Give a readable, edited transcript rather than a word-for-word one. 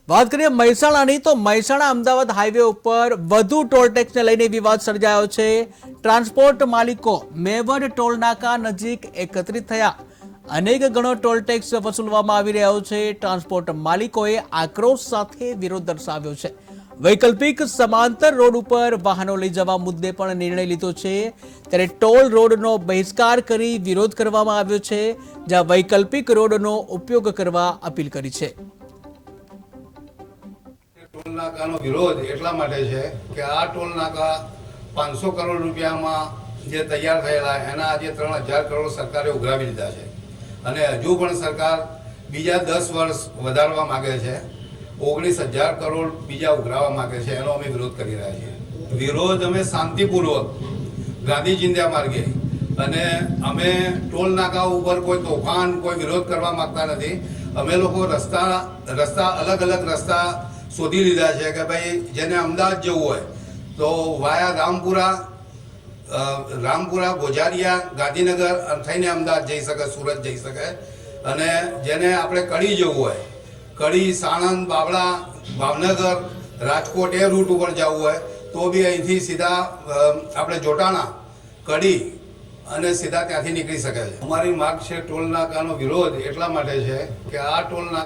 વાત કરીએ મહેસાણાની તો મહેસાણા અમદાવાદ હાઈવે ઉપર વધુ ટોલ ટેક્સને લઈને વિવાદ સર્જાયો છે। ટ્રાન્સપોર્ટ માલિકો મેવડ ટોલ નાકા નજીક એકત્રિત થયા। અનેક ગણો ટોલ ટેક્સ વસૂલવામાં આવી રહ્યો છે। ટ્રાન્સપોર્ટ માલિકોએ આક્રોશ સાથે વિરોધ દર્શાવ્યો છે। વૈકલ્પિક સમાંતર રોડ ઉપર વાહનો લઈ જવા મુદ્દે પણ નિર્ણય લીધો છે। ત્યારે ટોલ રોડનો બહિષ્કાર કરી વિરોધ કરવામાં આવ્યો છે, જ્યાં વૈકલ્પિક રોડનો ઉપયોગ કરવા અપીલ કરી છે। टोल नाका नो विरोध એટલા માટે છે કે આ ટોલ નાકા 500 કરોડ રૂપિયામાં જે તૈયાર થયેલા એના આજે 3000 કરોડ સરકારે ઉઘરાવી દીધા છે અને હજુ પણ સરકાર બીજા 10 વર્ષ વધારવા માંગે છે। 19000 કરોડ બીજા ઉઘરાવવા માંગે છે। એનો અમે વિરોધ કરી રહ્યા છીએ। વિરોધ અમે શાંતિપૂર્વક ગાંધી ચિંધ્યા માર્ગે અને અમે ટોલ નાકા ઉપર કોઈ તોફાન કોઈ વિરોધ કરવા માંગતા નથી। અમે લોકો રસ્તા અલગ અલગ રસ્તા શોધી લીધા છે કે ભાઈ જેને અમદાવાદ જવું હોય તો વાયા રામપુરા ગોજારિયા ગાંધીનગર થઈને અમદાવાદ જઈ શકે, સુરત જઈ શકે। અને જેને આપણે કડી જવું હોય, કડી સાણંદ બાવળા ભાવનગર રાજકોટ એ રૂટ ઉપર જવું હોય તો બી અહીંથી સીધા આપણે જોટાણા કડી અને સીધા ત્યાંથી નીકળી શકે છે। અમારી માગ છે ટોલ નાકાનો વિરોધ એટલા માટે છે કે આ ટોલ નાકા